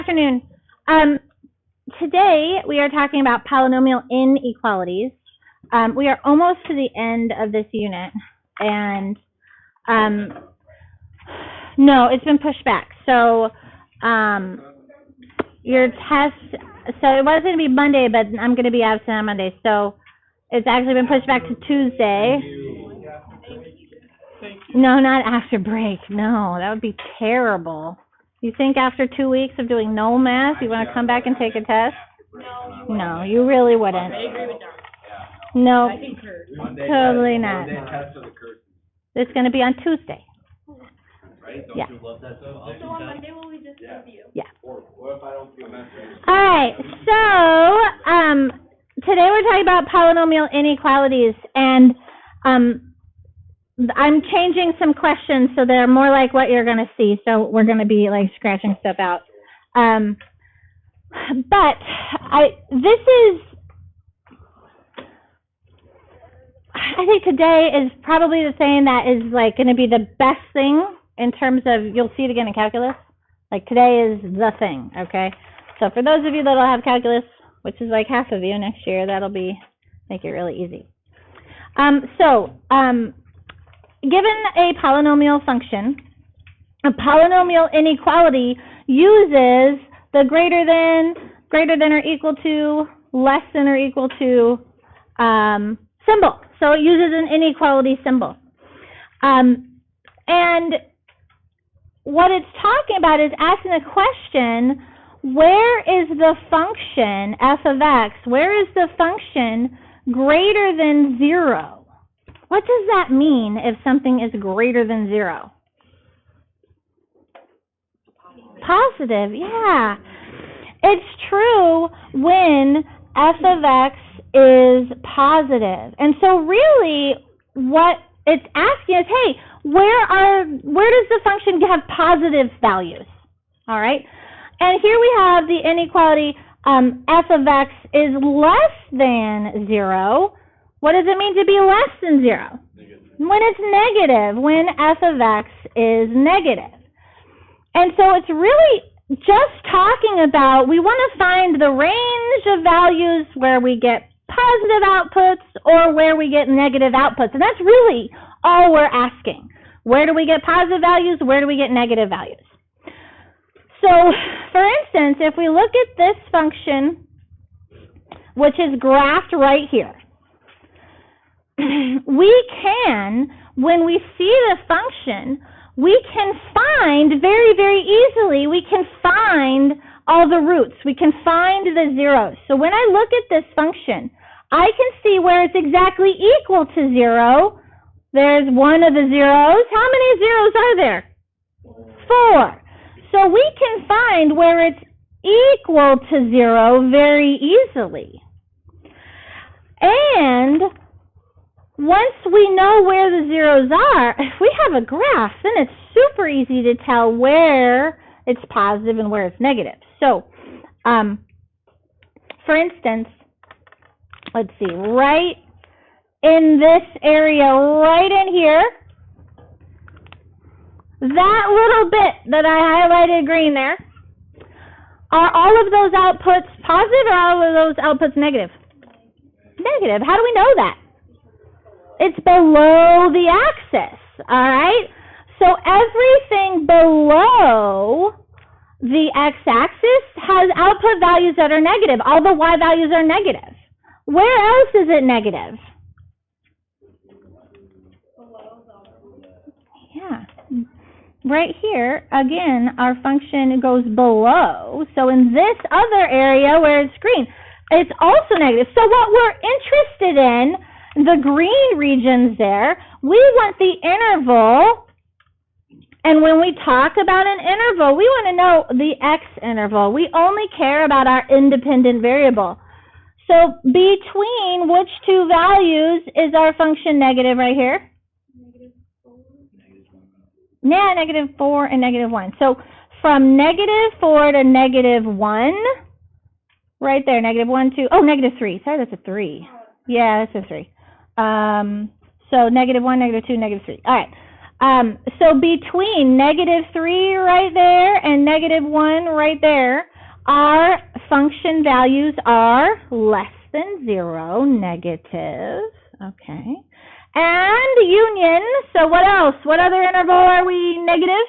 Afternoon. Today we are talking about polynomial inequalities. We are almost to the end of this unit, and no, it's been pushed back. So your test, so it was going to be Monday, but I'm going to be absent on Monday, so it's actually been pushed back to Tuesday. No, not after break. No, that would be terrible. You think after 2 weeks of doing no math, you want to come back and take a test? No, you really wouldn't. No, totally not. It's going to be on Tuesday. Right? Don't Yeah. you love that though? So on Monday will we just review? Yeah. Or what if I don't feel necessary? All right, so today we're talking about polynomial inequalities, and I'm changing some questions so they're more like what you're going to see. So we're going to be like scratching stuff out. But I think today is probably the thing that is like going to be the best thing in terms of, you'll see it again in calculus. Like today is the thing, okay? So for those of you that'll have calculus, which is like half of you next year, that'll be, make it really easy. Given a polynomial function, a polynomial inequality uses the greater than or equal to, less than or equal to symbol. So it uses an inequality symbol. And what it's talking about is asking the question, where is the function f of x, where is the function greater than 0? What does that mean if something is greater than 0? Positive, yeah. It's true when f of x is positive. And so really what it's asking is, hey, where does the function have positive values? All right? And here we have the inequality f of x is less than 0. What does it mean to be less than 0? Negative. When it's negative, when f of x is negative. And so it's really just talking about, we want to find the range of values where we get positive outputs or where we get negative outputs. And that's really all we're asking. Where do we get positive values? Where do we get negative values? So, for instance, if we look at this function, which is graphed right here, we can, when we see the function, we can find very, very easily, we can find all the roots. We can find the zeros. So when I look at this function, I can see where it's exactly equal to 0. There's one of the zeros. How many zeros are there? 4. So we can find where it's equal to 0 very easily. And once we know where the zeros are, if we have a graph, then it's super easy to tell where it's positive and where it's negative. So, for instance, let's see, right in this area, right in here, that little bit that I highlighted green there, are all of those outputs positive or all of those outputs negative? Negative. How do we know that? It's below the axis, all right? So everything below the x-axis has output values that are negative. All the y values are negative. Where else is it negative? Yeah. Right here, again, our function goes below. So in this other area where it's green, it's also negative. So what we're interested in, the green regions there, we want the interval, and when we talk about an interval, we want to know the x interval. We only care about our independent variable. So between which two values is our function negative right here? Yeah, -4 and -1. So from -4 to -1, right there, -1 to, oh, -3. Sorry, that's a 3. Yeah, that's a 3. So -1, -2, -3. All right. So between -3 right there and -1 right there, our function values are less than 0, negative, okay. And union, so what else? What other interval are we negative?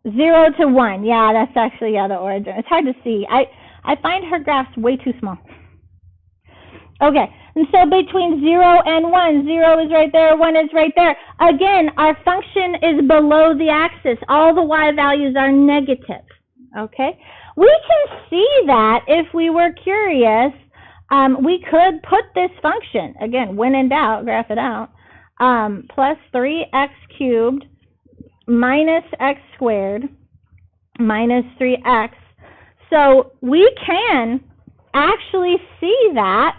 0 to 1. Yeah, that's actually, the origin. It's hard to see. I find her graphs way too small. Okay, and so between 0 and 1, 0 is right there, 1 is right there. Again, our function is below the axis. All the y values are negative, okay? We can see that if we were curious. We could put this function, again, when in doubt, graph it out, plus 3x cubed minus x squared minus 3x. So we can actually see that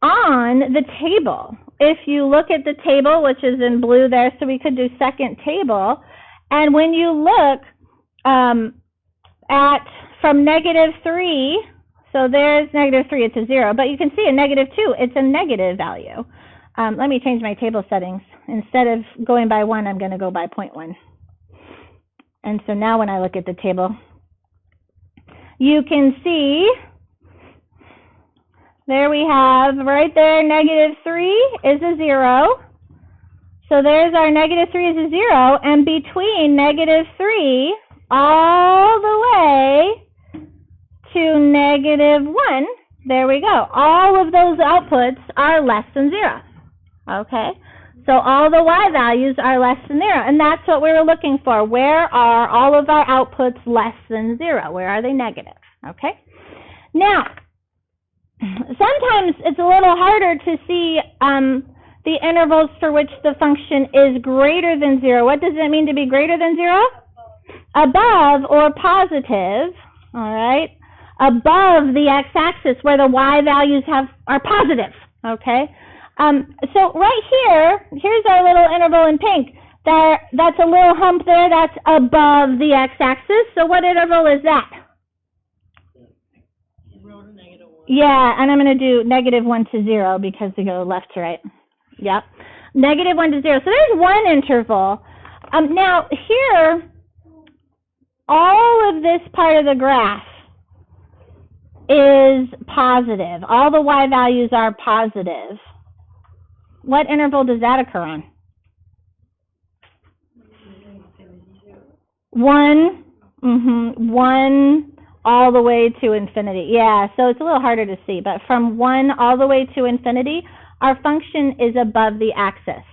on the table. If you look at the table, which is in blue there, so we could do second table, and when you look at from negative 3, so there's negative 3, it's a 0, but you can see a negative 2, it's a negative value. Let me change my table settings. Instead of going by 1, I'm going to go by 0.1. And so now when I look at the table, you can see there we have right there negative 3 is a 0. So there's our negative 3 is a 0, and between negative 3 all the way to negative 1, there we go. All of those outputs are less than 0, okay? So all the y values are less than 0, and that's what we were looking for. Where are all of our outputs less than 0? Where are they negative, okay? Now, sometimes it's a little harder to see the intervals for which the function is greater than 0. What does it mean to be greater than 0? Above or positive, all right? Above the x-axis where the y values are positive, okay? So right here's our little interval in pink. That's a little hump there, that's above the x-axis. So what interval is that? 0 to negative 1. Yeah, and I'm going to do negative 1 to 0 because they go left to right. Yep. Negative 1 to 0. So there's one interval. Now here, all of this part of the graph is positive. All the y values are positive. What interval does that occur on? 1, 1 all the way to infinity. Yeah, so it's a little harder to see, but from 1 all the way to infinity, our function is above the axis.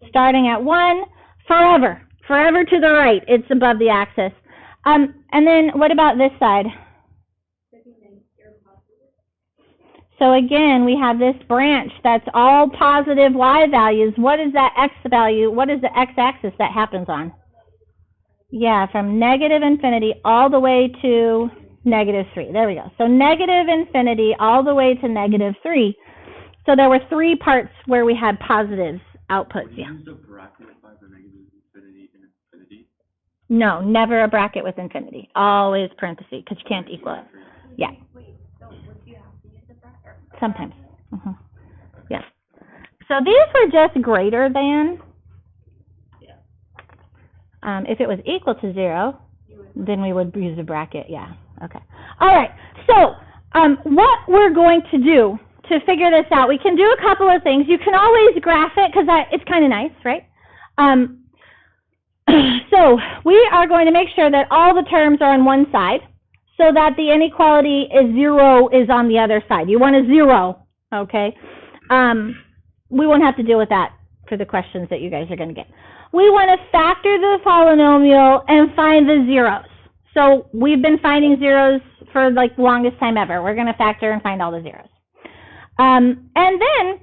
Starting at 1, forever to the right, it's above the axis. And then what about this side? So again, we have this branch that's all positive y values. What is that x value? What is the x-axis that happens on? Yeah, from negative infinity all the way to negative 3. There we go. So negative infinity all the way to negative 3. So there were 3 parts where we had positive outputs. Yeah. Use a bracket by the negative infinity and infinity? No, never a bracket with infinity. Always parentheses, because you can't equal it. Yeah. Sometimes. Yes. So these were just greater than. If it was equal to 0, then we would use a bracket. Yeah. Okay. All right. So what we're going to do to figure this out, we can do a couple of things. You can always graph it because it's kind of nice, right? So we are going to make sure that all the terms are on one side, so that the inequality is 0 is on the other side. You want a 0, okay? We won't have to deal with that for the questions that you guys are going to get. We want to factor the polynomial and find the zeros. So we've been finding zeros for like the longest time ever. We're going to factor and find all the zeros. And then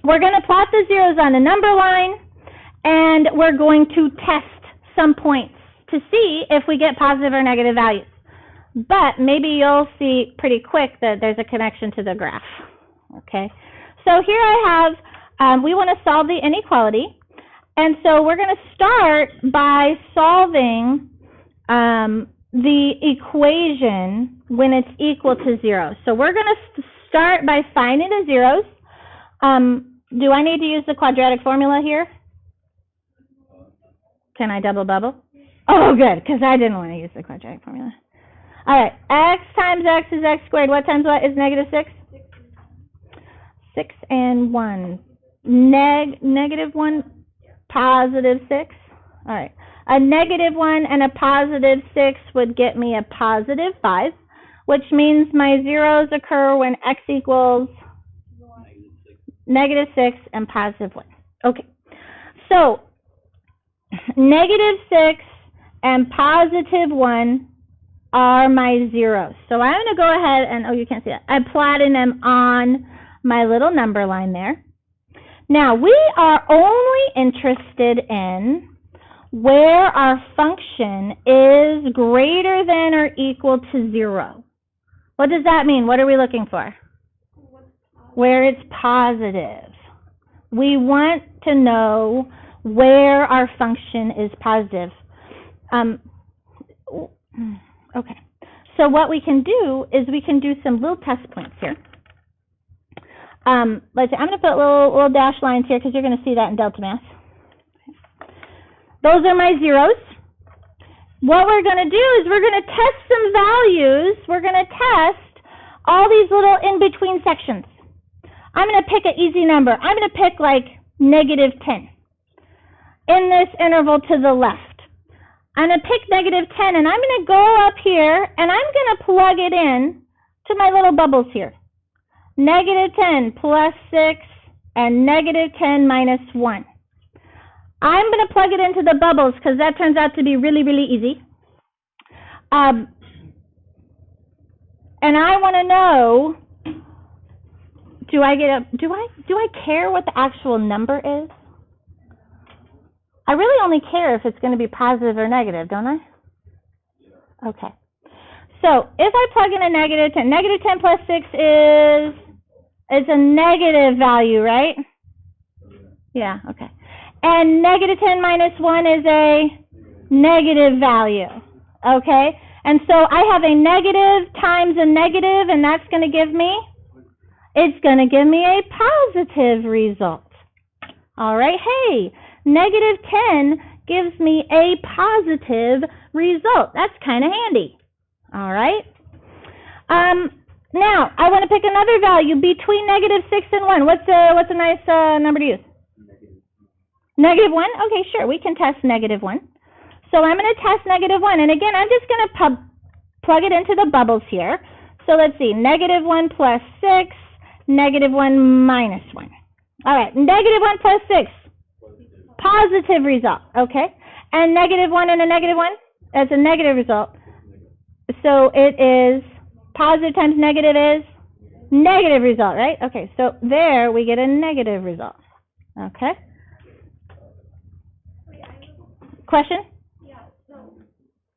we're going to plot the zeros on a number line, and we're going to test some points to see if we get positive or negative values. But maybe you'll see pretty quick that there's a connection to the graph, okay? So here I have, we want to solve the inequality, and so we're going to start by solving the equation when it's equal to 0. So we're going to start by finding the zeros. Do I need to use the quadratic formula here? Can I double bubble? Oh, good, because I didn't want to use the quadratic formula. All right, x times x is x squared. What times what is negative 6? 6 and 1. Negative 1, positive 6. All right. A negative 1 and a positive 6 would get me a positive 5, which means my zeros occur when x equals negative 6 and positive 1. Okay. So, negative 6 and positive 1 are my zeros. So I'm going to go ahead and, oh, you can't see that. I'm plotting them on my little number line there. Now, we are only interested in where our function is greater than or equal to 0. What does that mean? What are we looking for? Where it's positive. We want to know where our function is positive. Okay. So what we can do is we can do some little test points here. Let's see, I'm going to put little dash lines here because you're going to see that in delta math. Those are my zeros. What we're going to do is we're going to test some values. We're going to test all these little in-between sections. I'm going to pick an easy number. I'm going to pick like negative 10 in this interval to the left. I'm going to pick negative 10 and I'm going to go up here and I'm going to plug it in to my little bubbles here. Negative 10 plus 6 and negative 10 minus 1. I'm going to plug it into the bubbles because that turns out to be really, really easy. And I want to know, do I care what the actual number is? I really only care if it's going to be positive or negative, don't I? Okay. So if I plug in a negative 10, negative 10 plus 6 is a negative value, right? Yeah, okay. And negative 10 minus 1 is a negative value, okay? And so I have a negative times a negative, and that's going to give me, it's going to give me a positive result. All right, hey, negative 10 gives me a positive result. That's kind of handy. All right. Now, I want to pick another value between negative 6 and 1. What's a nice number to use? Negative 1? Okay, sure. We can test negative 1. So I'm going to test negative 1. And again, I'm just going to plug it into the bubbles here. So let's see. Negative 1 plus 6, negative 1 minus 1. All right. Negative 1 plus 6. Positive result. Okay. And negative 1 and a negative 1? That's a negative result. So it is positive times negative is negative result, right? Okay, so there we get a negative result. Okay? Question? Yeah, so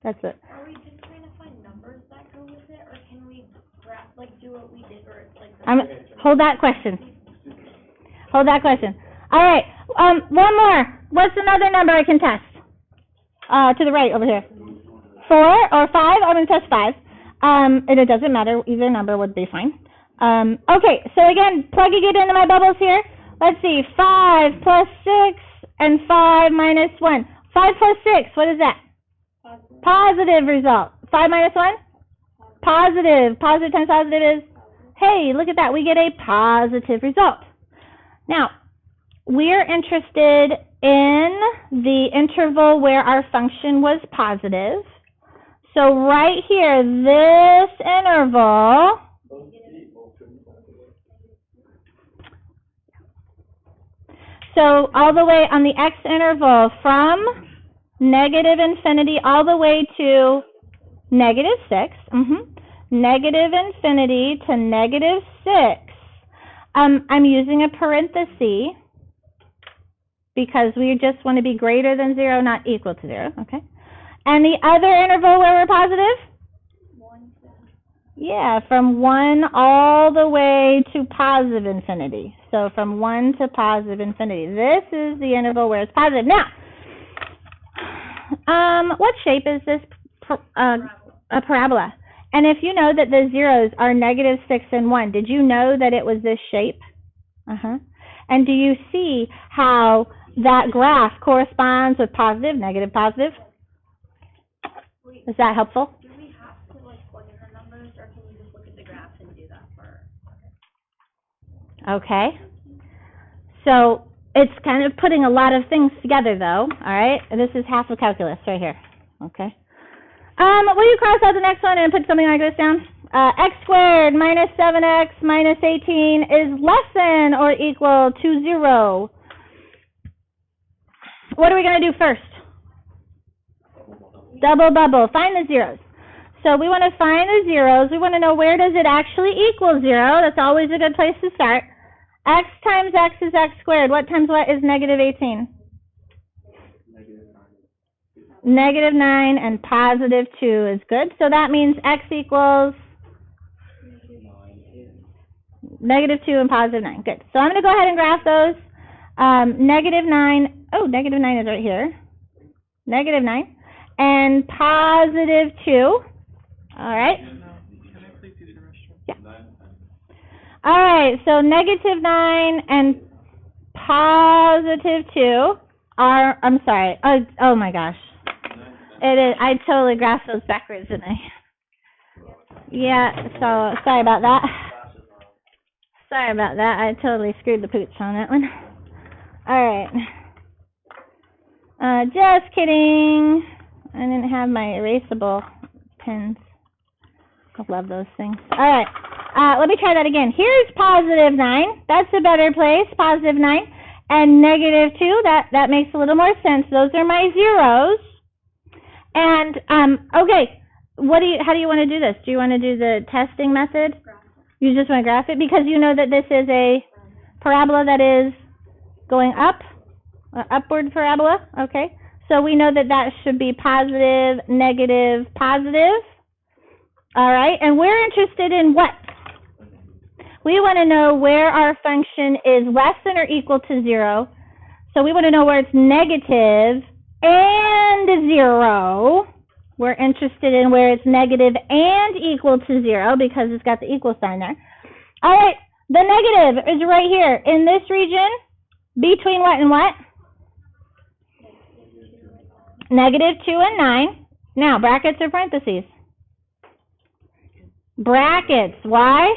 that's it. Are we just trying to find numbers that go with it, or can we do what we did, or it's like... Hold that question. Hold that question. All right, one more. What's another number I can test? To the right over here. 4 or 5? I'm going to test 5. And it doesn't matter. Either number would be fine. Okay, so again, plugging it into my bubbles here. Let's see. 5 plus 6 and 5 minus 1. 5 plus 6, what is that? Positive result. 5 minus 1? Positive. Positive times positive is, hey, look at that. We get a positive result. Now, we're interested in the interval where our function was positive. So right here, this interval, so all the way on the x interval from negative infinity all the way to negative 6, negative infinity to negative 6, I'm using a parenthesis because we just want to be greater than 0, not equal to 0, okay? And the other interval where we're positive? 1. Yeah, from 1 all the way to positive infinity. So from 1 to positive infinity. This is the interval where it's positive. Now, what shape is this? A parabola. And if you know that the zeros are negative 6 and 1, did you know that it was this shape? And do you see how that graph corresponds with positive, negative, positive? Is that helpful? Do we have to like plug in the numbers, or can you just look at the graph and do that for? Okay. So it's kind of putting a lot of things together, though. All right. This is half of calculus right here. Okay. Will you cross out the next one and put something like this down? X squared minus 7x minus 18 is less than or equal to 0. What are we going to do first? Double bubble. Find the zeros. So we want to find the zeros. We want to know where does it actually equal 0. That's always a good place to start. X times x is x squared. What times what is negative 18? Negative 9 and positive 2 is good. So that means x equals negative 2 and positive 9. Good. So I'm going to go ahead and graph those. Negative 9. Oh, negative 9 is right here. Negative 9. And positive 2. All right. Yeah. All right. So negative 9 and positive 2 are, I'm sorry. Oh my gosh. It is. I totally graphed those backwards, didn't I? Yeah. So sorry about that. Sorry about that. I totally screwed the pooch on that one. All right. Just kidding. I didn't have my erasable pens. I love those things. All right. Let me try that again. Here's positive 9. That's a better place. Positive 9. And negative 2. That makes a little more sense. Those are my zeros. And, okay. How do you want to do this? Do you want to do the testing method? You just want to graph it? Because you know that this is a parabola that is going up. Upward parabola. Okay. So we know that that should be positive, negative, positive. All right, and we're interested in what? We want to know where our function is less than or equal to 0. So we want to know where it's negative and 0. We're interested in where it's negative and equal to 0 because it's got the equal sign there. All right, the negative is right here in this region between what and what? Negative 2 and 9. Now, brackets or parentheses? Brackets. Why?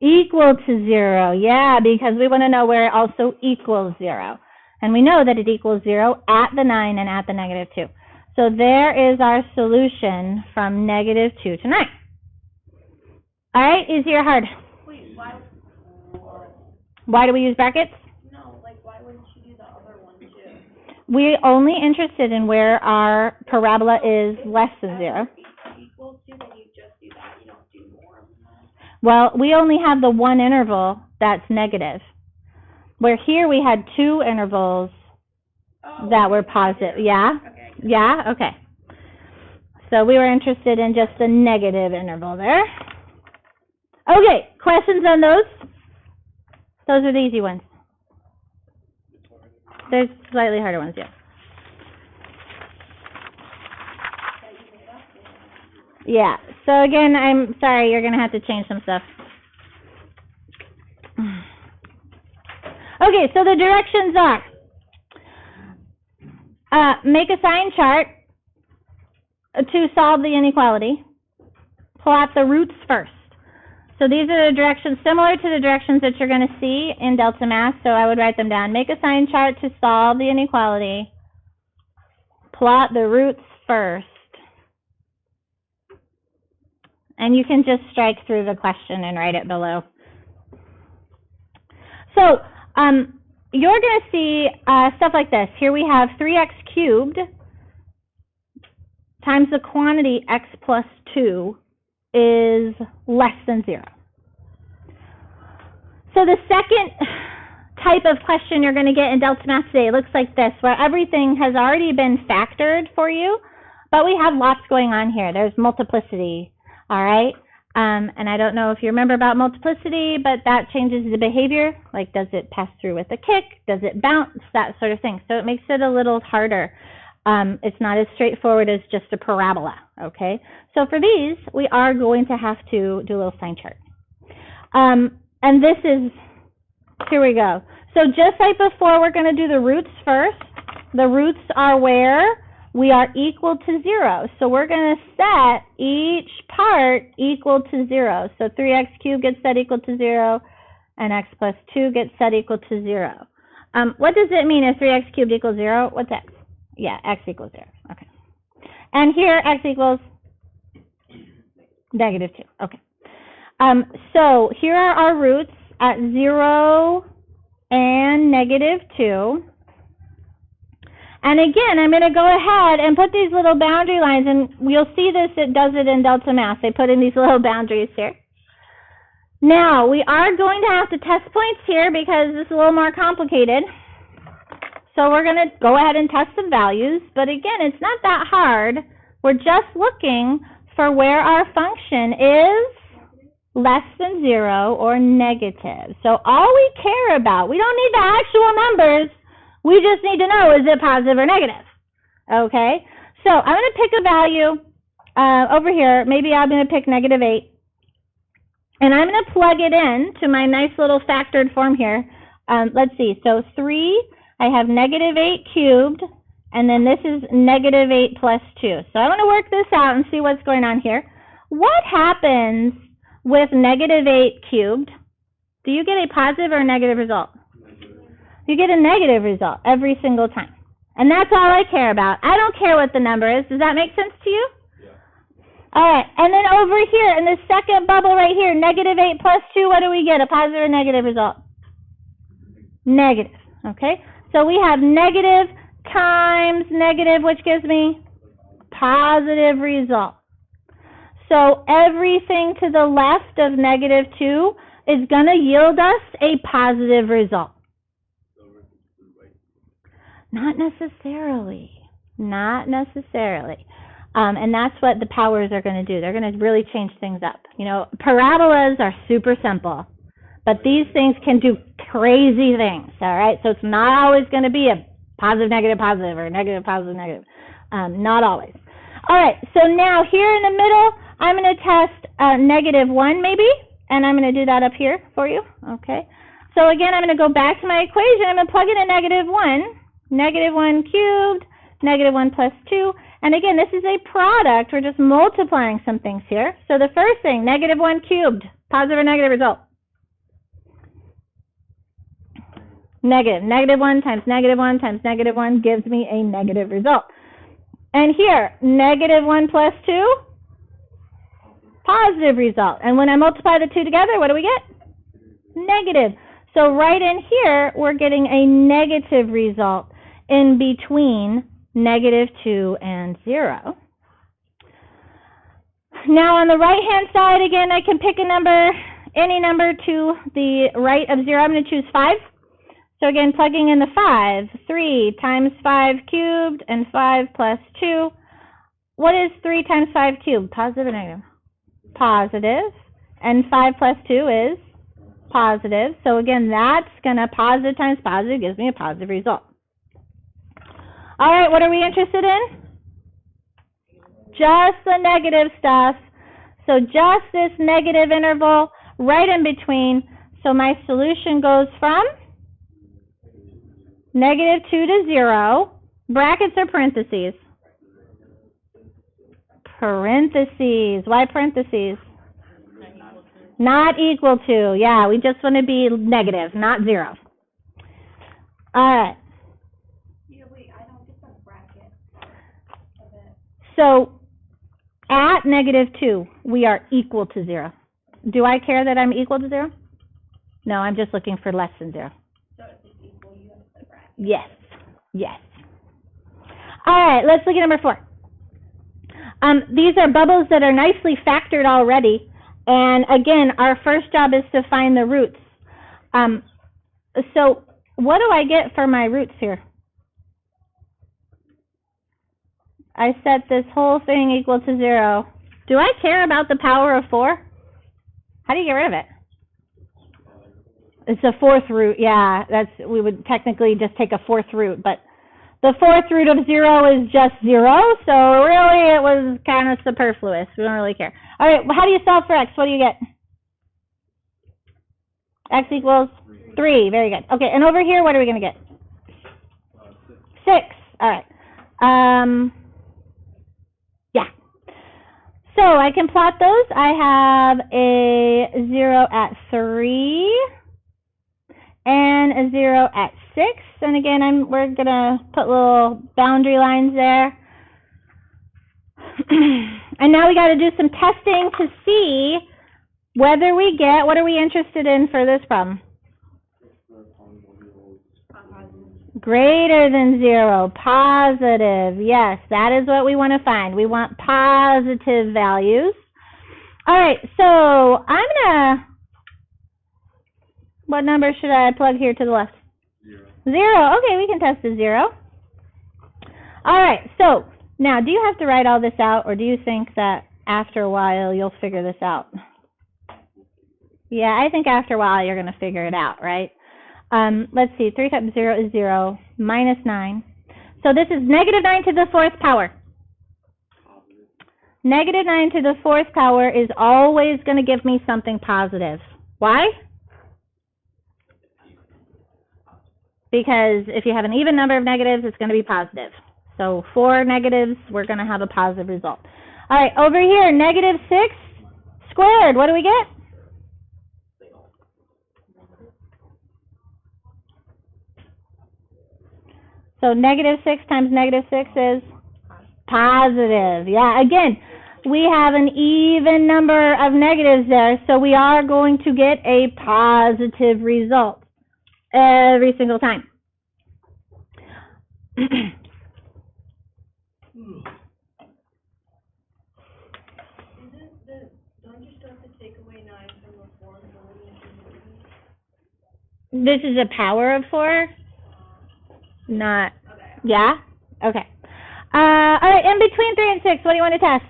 Equal to 0. Yeah, because we want to know where it also equals 0. And we know that it equals 0 at the 9 and at the negative 2. So there is our solution from negative 2 to 9. All right, easy or hard? Wait, why do we use brackets? Why wouldn't you do the other one too? We're only interested in where our parabola is less than 0. Equals to, then you just do that. You don't do more than that. Well, we only have the one interval that's negative. Where here we had two intervals that were positive. Yeah? Okay. Yeah? Okay. So we were interested in just the negative interval there. Okay, questions on those? Those are the easy ones. There's slightly harder ones, yeah. Yeah, so again, I'm sorry, you're going to have to change some stuff. Okay, so the directions are, make a sign chart to solve the inequality. Plot the roots first. So these are the directions similar to the directions that you're going to see in Delta Math, so I would write them down. Make a sign chart to solve the inequality. Plot the roots first. And you can just strike through the question and write it below. So you're going to see stuff like this. Here we have 3x cubed times the quantity x plus 2 is less than 0. So the second type of question you're going to get in Delta Math today looks like this, where everything has already been factored for you, but we have lots going on here. There's multiplicity, all right? And I don't know if you remember about multiplicity, but that changes the behavior. Like, does it pass through with a kick? Does it bounce? That sort of thing. So it makes it a little harder. It's not as straightforward as just a parabola, okay? So for these, we are going to have to do a little sign chart. And this is, here we go. So just like before, we're going to do the roots first. The roots are where we are equal to 0. So we're going to set each part equal to 0. So 3x cubed gets set equal to 0, and x plus 2 gets set equal to 0. What does it mean if 3x cubed equals 0? What's x? Yeah, x equals 0. Okay. And here, x equals negative 2. Okay. So here are our roots at 0 and negative 2. And again, I'm going to go ahead and put these little boundary lines, and you'll see this, it does it in Delta Math. They put in these little boundaries here. Now, we are going to have to test points here because this is a little more complicated. So we're going to go ahead and test some values, but again, it's not that hard. We're just looking for where our function is less than 0 or negative. So all we care about, we don't need the actual numbers. We just need to know, is it positive or negative? Okay, so I'm going to pick a value over here. Maybe I'm going to pick negative 8. And I'm going to plug it in to my nice little factored form here. Let's see, so 3, I have negative 8 cubed, and then this is negative 8 plus 2. So I'm going to work this out and see what's going on here. What happens with negative 8 cubed? Do you get a positive or a negative result? You get a negative result every single time. And that's all I care about. I don't care what the number is. Does that make sense to you? Yeah. All right. And then over here, in the second bubble right here, negative 8 plus 2, what do we get? A positive or negative result? Negative. Okay? So we have negative times negative, which gives me positive result. So everything to the left of negative 2 is going to yield us a positive result. Not necessarily. Not necessarily. And that's what the powers are going to do. They're going to really change things up. You know, parabolas are super simple, but these things can do crazy things, all right? So it's not always going to be a positive, negative, positive, or negative, positive, negative. Not always. All right, so now here in the middle, I'm going to test negative 1 maybe, and I'm going to do that up here for you, okay? So again, I'm going to go back to my equation. I'm going to plug in a negative 1. Negative 1 cubed, negative 1 plus 2. And again, this is a product. We're just multiplying some things here. So the first thing, negative 1 cubed, positive or negative result? Negative. Negative 1 times negative 1 times negative 1 gives me a negative result. And here, negative 1 plus 2, positive result. And when I multiply the two together, what do we get? Negative. So right in here, we're getting a negative result in between negative 2 and 0. Now on the right-hand side, again, I can pick a number, any number to the right of 0. I'm going to choose 5. So again, plugging in the 5, 3 times 5 cubed and 5 plus 2. What is 3 times 5 cubed? Positive or negative? Positive. And 5 plus 2 is positive. So again, that's going to positive times positive gives me a positive result. All right, what are we interested in? Just the negative stuff. So just this negative interval right in between. So my solution goes from negative 2 to 0. Brackets or parentheses? Parentheses. Why parentheses? Not equal to. Yeah, we just want to be negative, not 0. All right. Yeah, wait, I don't get the bracket of it. So at negative 2, we are equal to 0. Do I care that I'm equal to 0? No, I'm just looking for less than 0. So if it's equal, you have the bracket. Yes. Yes. All right, let's look at number 4. These are bubbles that are nicely factored already. And again, our first job is to find the roots. So what do I get for my roots here? I set this whole thing equal to 0. Do I care about the power of 4? How do you get rid of it? It's a 4th root. Yeah, we would technically just take a 4th root, but the 4th root of 0 is just 0, so really it was kind of superfluous. We don't really care. All right, well, how do you solve for x? What do you get? X equals 3. Very good. Okay, and over here, what are we going to get? 6. All right. Yeah. So I can plot those. I have a 0 at 3 and a 0 at 6. And again, we're going to put little boundary lines there. And now we got to do some testing to see whether we get, what are we interested in for this problem? Greater than 0, positive. Yes, that is what we want to find. We want positive values. All right, so I'm going to, what number should I plug here to the left? 0. Okay, we can test the 0. All right, so now do you have to write all this out, or do you think that after a while you'll figure this out? Yeah, I think after a while you're going to figure it out, right? Let's see, 3 times 0 is 0, minus 9. So this is negative 9 to the 4th power. Negative 9 to the 4th power is always going to give me something positive. Why? Because if you have an even number of negatives, it's going to be positive. So 4 negatives, we're going to have a positive result. All right, over here, negative 6 squared, what do we get? So negative 6 times negative 6 is positive. Yeah, again, we have an even number of negatives there, so we are going to get a positive result every single time. Don't you still have to take away 9 from the 4? This is a power of 4? Not, yeah? Okay. All right, in between 3 and 6, what do you want to test?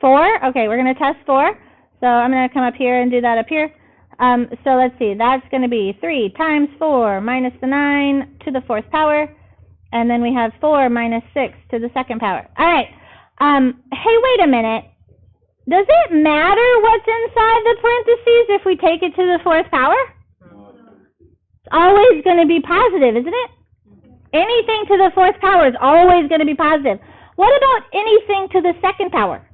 4? Okay, we're going to test 4. So I'm going to come up here and do that up here. So let's see, that's going to be 3 times 4 minus the 9 to the 4th power. And then we have 4 minus 6 to the 2nd power. All right. Hey, wait a minute. Does it matter what's inside the parentheses if we take it to the 4th power? It's always going to be positive, isn't it? Anything to the 4th power is always going to be positive. What about anything to the 2nd power?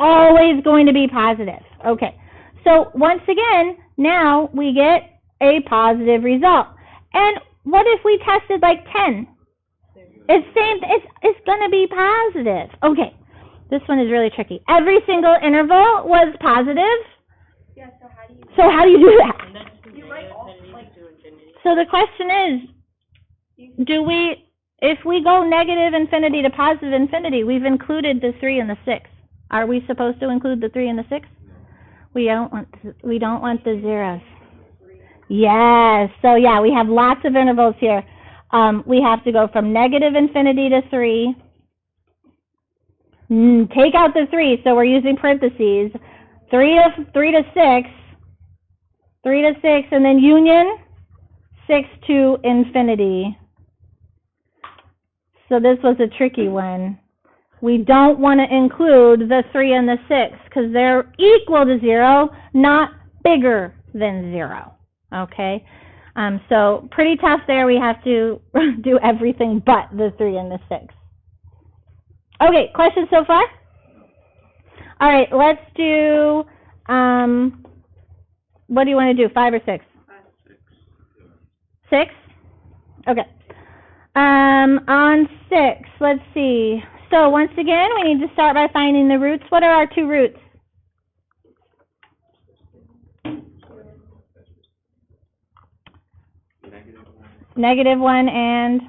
Always going to be positive. Okay. So once again, now we get a positive result. And what if we tested like 10? It's going to be positive. Okay. This one is really tricky. Every single interval was positive. Yeah, so how do you do that? You write all, like, So the question is, if we go negative infinity to positive infinity, we've included the 3 and the 6. Are we supposed to include the 3 and the 6? We don't want the zeros. Yes. So yeah, we have lots of intervals here. We have to go from negative infinity to 3. Take out the 3, so we're using parentheses. 3 to 6. 3 to 6, and then union 6 to infinity. So this was a tricky one. We don't want to include the 3 and the 6 because they're equal to 0, not bigger than 0. Okay? So pretty tough there. We have to do everything but the 3 and the 6. Okay, questions so far? All right, let's do, what do you want to do, 5 or 6? 6? Okay. On 6, let's see. So once again, we need to start by finding the roots. What are our 2 roots? -1 and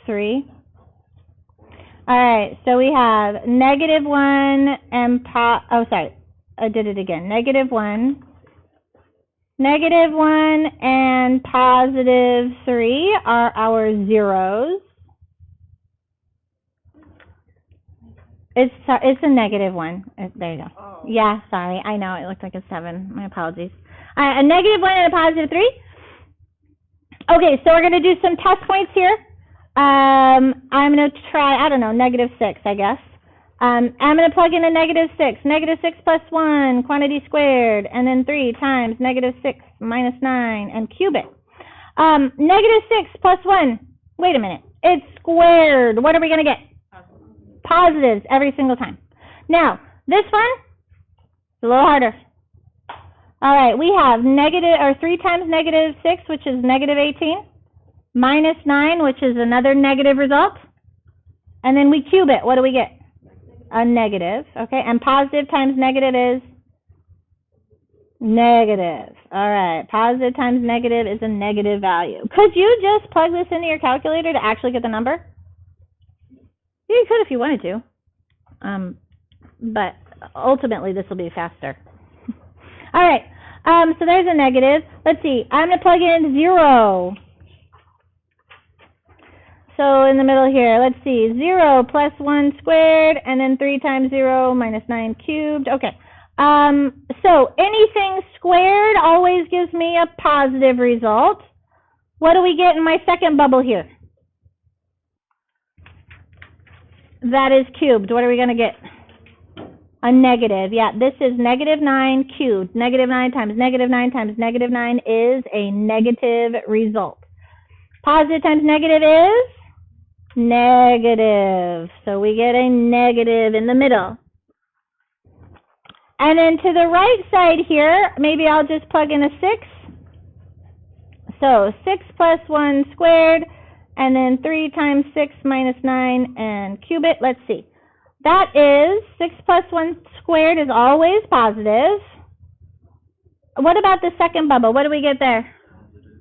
3. All right, so we have -1 and I did it again. -1 and positive 3 are our zeros. It's a -1. There you go. Oh. Yeah, sorry. I know it looked like a 7. My apologies. A -1 and a positive 3. Okay, so we're going to do some test points here. I'm going to try, I don't know, -6, I guess. I'm going to plug in a -6. -6 plus 1, quantity squared, and then 3 times -6 minus 9, and cube it. Negative 6 plus 1. Wait a minute. It's squared. What are we going to get? Positives every single time. Now, this one is a little harder. All right, we have 3 times negative 6, which is negative 18, minus 9, which is another negative result. And then we cube it. What do we get? A negative. Okay, and positive times negative is negative. All right, positive times negative is a negative value. Could you just plug this into your calculator to actually get the number? You could if you wanted to. But ultimately this will be faster. All right, so there's a negative. Let's see, I'm going to plug in 0. So in the middle here, let's see, 0 plus 1 squared, and then 3 times 0 minus 9 cubed. Okay. So anything squared always gives me a positive result. What do we get in my second bubble here? That is cubed. What are we going to get? A negative. Yeah, this is negative 9 cubed. Negative 9 times negative 9 times negative 9 is a negative result. Positive times negative is negative. So we get a negative in the middle. And then to the right side here, maybe I'll just plug in a 6. So 6 plus 1 squared, and then 3 times 6 minus 9, and cube it. Let's see. That is 6 plus 1 squared is always positive. What about the second bubble? What do we get there?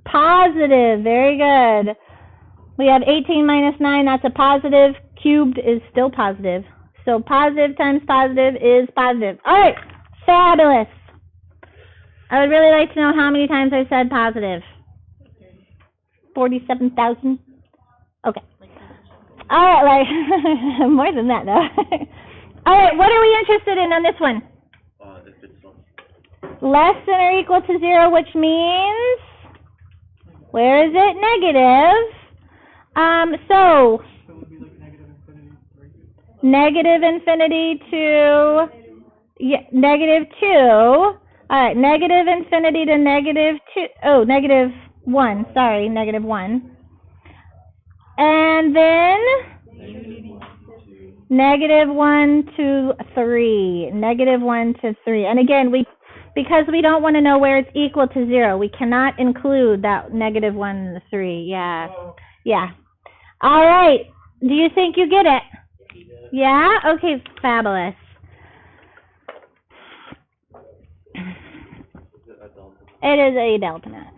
Positive. Very good. We have 18 minus 9. That's a positive. Cubed is still positive. So positive times positive is positive. All right. Fabulous. I would really like to know how many times I said positive. 47,000? Okay. All right, like, more than that, though. All right, what are we interested in on this one? If it's Less than or equal to 0, which means, where is it? Negative. So, negative infinity to negative 2. All right, negative infinity to negative 2. Oh, negative 1. Sorry, negative 1. And then negative 1 to 3. Negative 1 to 3. And again, because we don't want to know where it's equal to 0, we cannot include that negative 1 and the 3. Yeah. Yeah. All right. Do you think you get it? Yeah? Okay, fabulous. It is a delta net.